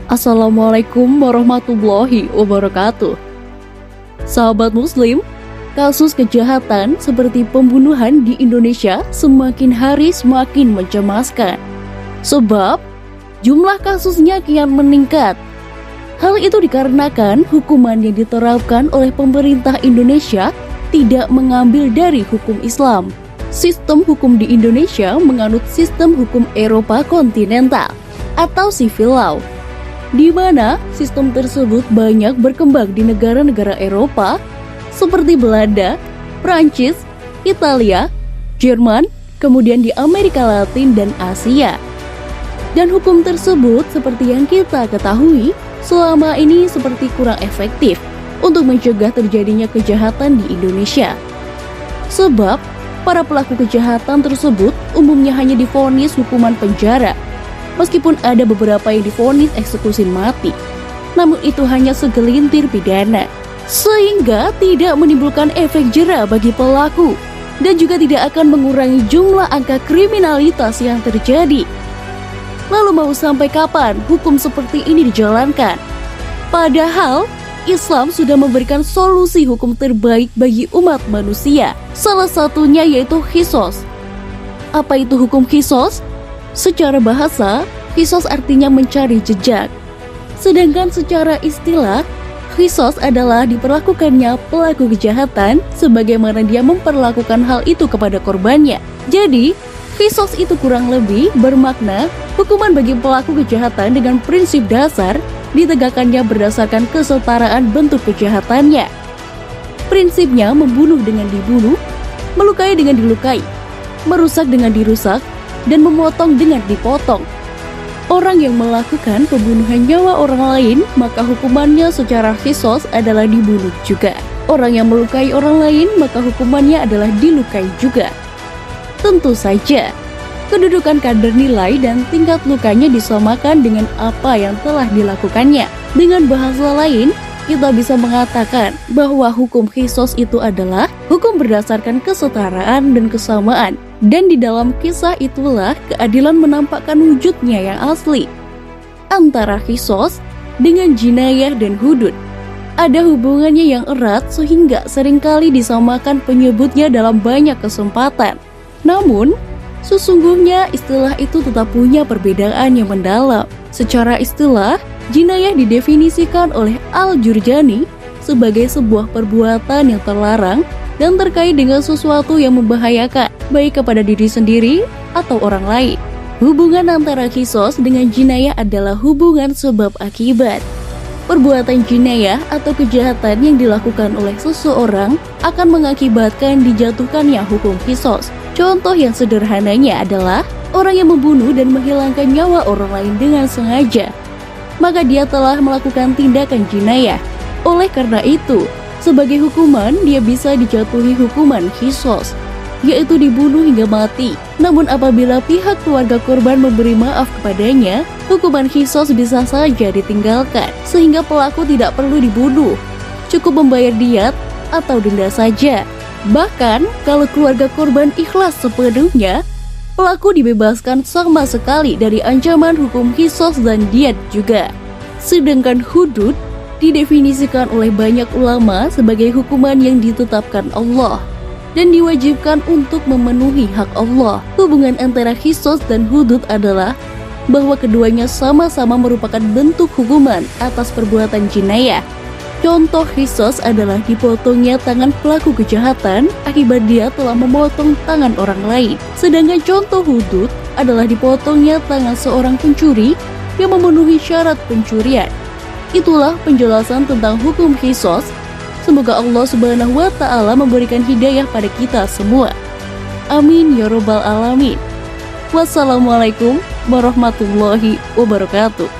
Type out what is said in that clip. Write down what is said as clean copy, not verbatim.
Assalamualaikum warahmatullahi wabarakatuh. Sahabat Muslim, kasus kejahatan seperti pembunuhan di Indonesia semakin hari semakin mencemaskan. Sebab jumlah kasusnya kian meningkat. Hal itu dikarenakan hukuman yang diterapkan oleh pemerintah Indonesia tidak mengambil dari hukum Islam. Sistem hukum di Indonesia menganut sistem hukum Eropa kontinental atau civil law, di mana sistem tersebut banyak berkembang di negara-negara Eropa seperti Belanda, Prancis, Italia, Jerman, kemudian di Amerika Latin dan Asia. Dan hukum tersebut seperti yang kita ketahui selama ini seperti kurang efektif untuk mencegah terjadinya kejahatan di Indonesia. Sebab para pelaku kejahatan tersebut umumnya hanya divonis hukuman penjara, meskipun ada beberapa yang divonis eksekusi mati. Namun itu hanya segelintir pidana, sehingga tidak menimbulkan efek jera bagi pelaku dan juga tidak akan mengurangi jumlah angka kriminalitas yang terjadi. Lalu mau sampai kapan hukum seperti ini dijalankan? Padahal Islam sudah memberikan solusi hukum terbaik bagi umat manusia. Salah satunya yaitu qisas. Apa itu hukum qisas? Secara bahasa, qisas artinya mencari jejak. Sedangkan secara istilah, qisas adalah diperlakukannya pelaku kejahatan sebagaimana dia memperlakukan hal itu kepada korbannya. Jadi, qisas itu kurang lebih bermakna hukuman bagi pelaku kejahatan dengan prinsip dasar ditegakkannya berdasarkan kesetaraan bentuk kejahatannya. Prinsipnya membunuh dengan dibunuh, melukai dengan dilukai, merusak dengan dirusak, dan memotong dengan dipotong. Orang yang melakukan pembunuhan nyawa orang lain, maka hukumannya secara qisas adalah dibunuh juga. Orang yang melukai orang lain, maka hukumannya adalah dilukai juga. Tentu saja, kedudukan kadar nilai dan tingkat lukanya disamakan dengan apa yang telah dilakukannya. Dengan bahasa lain, kita bisa mengatakan bahwa hukum qisas itu adalah hukum berdasarkan kesetaraan dan kesamaan. Dan di dalam kisah itulah keadilan menampakkan wujudnya yang asli. Antara qisas dengan jinayah dan hudud ada hubungannya yang erat sehingga seringkali disamakan penyebutnya dalam banyak kesempatan. Namun, sesungguhnya istilah itu tetap punya perbedaan yang mendalam. Secara istilah, jinayah didefinisikan oleh Al-Jurjani sebagai sebuah perbuatan yang terlarang dan terkait dengan sesuatu yang membahayakan, baik kepada diri sendiri atau orang lain. Hubungan antara qisas dengan jinayah adalah hubungan sebab akibat. Perbuatan jinayah atau kejahatan yang dilakukan oleh seseorang akan mengakibatkan dijatuhkannya hukum qisas. Contoh yang sederhananya adalah orang yang membunuh dan menghilangkan nyawa orang lain dengan sengaja, maka dia telah melakukan tindakan jinayah. Oleh karena itu, sebagai hukuman dia bisa dijatuhi hukuman qisas, yaitu dibunuh hingga mati. Namun apabila pihak keluarga korban memberi maaf kepadanya, hukuman qisas bisa saja ditinggalkan, sehingga pelaku tidak perlu dibunuh, cukup membayar diat atau denda saja. Bahkan, kalau keluarga korban ikhlas sepenuhnya, pelaku dibebaskan sama sekali dari ancaman hukum qisas dan diat juga. Sedangkan hudud didefinisikan oleh banyak ulama sebagai hukuman yang ditetapkan Allah dan diwajibkan untuk memenuhi hak Allah. Hubungan antara qisas dan hudud adalah bahwa keduanya sama-sama merupakan bentuk hukuman atas perbuatan jinayah. Contoh qisas adalah dipotongnya tangan pelaku kejahatan akibat dia telah memotong tangan orang lain. Sedangkan contoh hudud adalah dipotongnya tangan seorang pencuri yang memenuhi syarat pencurian. Itulah penjelasan tentang hukum qisas. Semoga Allah Subhanahu wa Ta'ala memberikan hidayah pada kita semua. Amin ya Rabbal Alamin. Wassalamualaikum warahmatullahi wabarakatuh.